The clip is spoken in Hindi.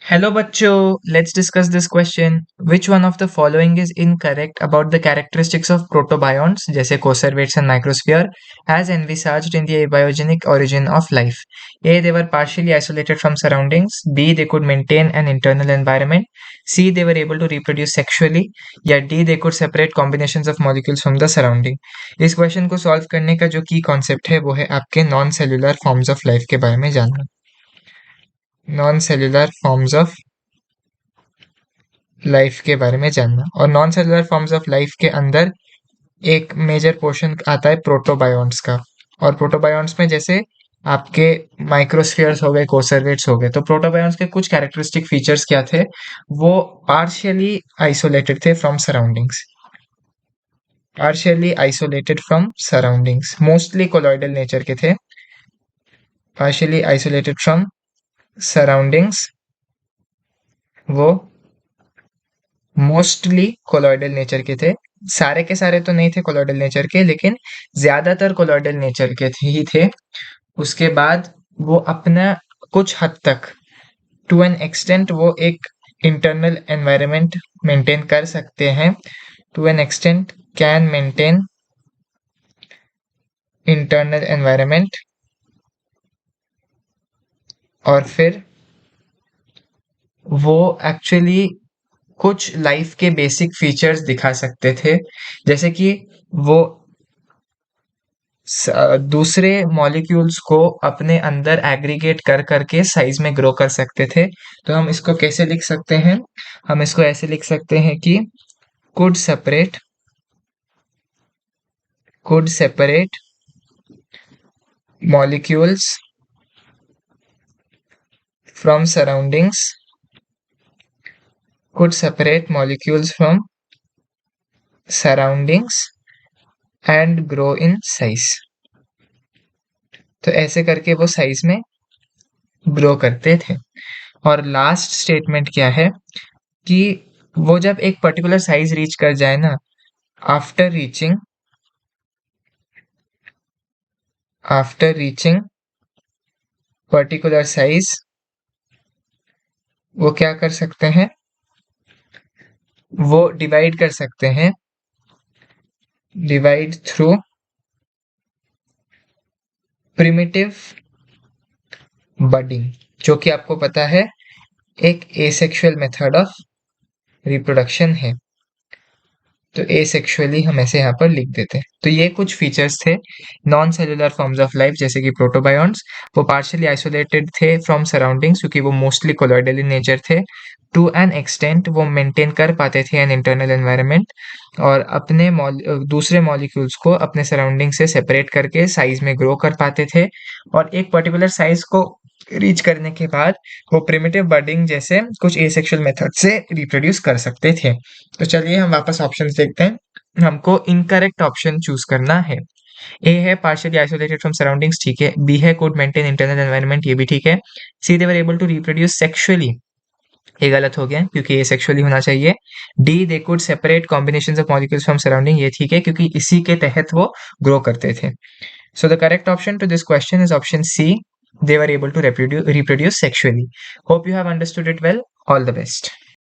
Hello bachcho, let's discuss this question. Which one of the following is incorrect about the characteristics of protobionts, जैसे conservates and microsphere, as envisaged in the abiogenic origin of life? A. They were partially isolated from surroundings. B. They could maintain an internal environment. C. They were able to reproduce sexually. या D. They could separate combinations of molecules from the surrounding. इस क्वेश्चन को सॉल्व करने का जो की कॉन्सेप्ट है वो है आपके non cellular forms of life के बारे में जानना. Non cellular forms of life के बारे में जानना. और non cellular forms of life के अंदर एक मेजर पोर्शन आता है प्रोटोबायोन्ट्स का. और प्रोटोबायोन्ट्स में जैसे आपके माइक्रोस्फीयर्स हो गए, कोसर्वेट्स हो गए. तो प्रोटोबायोन्ट्स के कुछ कैरेक्टरिस्टिक फीचर्स क्या थे? वो पार्शियली आइसोलेटेड थे from surroundings. Partially isolated from surroundings, mostly colloidal nature के थे. पार्शियली आइसोलेटेड फ्रॉम सराउंडिंग्स, वो मोस्टली कोलॉइडल नेचर के थे. सारे के सारे तो नहीं थे कोलॉइडल नेचर के, लेकिन ज्यादातर कोलॉइडल नेचर के ही थे. उसके बाद वो अपना कुछ हद तक, टू एन एक्सटेंट, वो एक इंटरनल एनवायरनमेंट मेंटेन कर सकते हैं. To an extent can maintain internal environment. और फिर वो एक्चुअली कुछ लाइफ के बेसिक फीचर्स दिखा सकते थे, जैसे कि वो दूसरे मॉलिक्यूल्स को अपने अंदर एग्रीगेट कर करके साइज में ग्रो कर सकते थे. तो हम इसको कैसे लिख सकते हैं? हम इसको ऐसे लिख सकते हैं कि could separate molecules from surroundings, could separate molecules from surroundings and grow in size. तो ऐसे करके वो साइज में ग्रो करते थे. और लास्ट स्टेटमेंट क्या है कि वो जब एक पर्टिकुलर साइज रीच कर जाए ना, आफ्टर रीचिंग पर्टिकुलर साइज, वो क्या कर सकते हैं? वो डिवाइड कर सकते हैं, डिवाइड थ्रू प्रिमिटिव बडिंग, जो कि आपको पता है एक एसेक्सुअल मेथड ऑफ रिप्रोडक्शन है. तो एसेक्सुअली हम ऐसे यहाँ पर लिख देते हैं. तो ये कुछ फीचर्स थे non cellular forms of life, जैसे कि प्रोटोबायोन्ट्स. वो पार्शियली आइसोलेटेड थे फ्रॉम सराउंडिंग्स क्योंकि वो मोस्टली कोलॉइडल इन नेचर थे. टू एन एक्सटेंट वो मेंटेन कर पाते थे एन इंटरनल एनवायरनमेंट, और अपने दूसरे मॉलिक्यूल्स को अपने सराउंडिंग से सेपरेट करके साइज में ग्रो कर पाते थे. और एक पर्टिकुलर साइज को रीच करने के बाद वो प्रिमिटिव बडिंग जैसे कुछ एसेक्सुअल मेथड से रिप्रोड्यूस कर सकते थे. तो चलिए हम वापस ऑप्शंस देखते हैं. हमको इनकरेक्ट ऑप्शन चूज करना है. ए है पार्शियली आइसोलेटेड फ्रॉम सराउंडिंग्स, ठीक है. बी है कुड मेंटेन इंटरनल एनवायरनमेंट, ये भी ठीक है. C they were able to reproduce sexually, ये गलत हो गया क्योंकि ये सेक्सुअली होना चाहिए. D they could separate combinations of molecules from surrounding, ये ठीक है क्योंकि इसी के तहत वो ग्रो करते थे. So the correct option to this question is option C. They were able to reproduce sexually. Hope you have understood it well. All the best.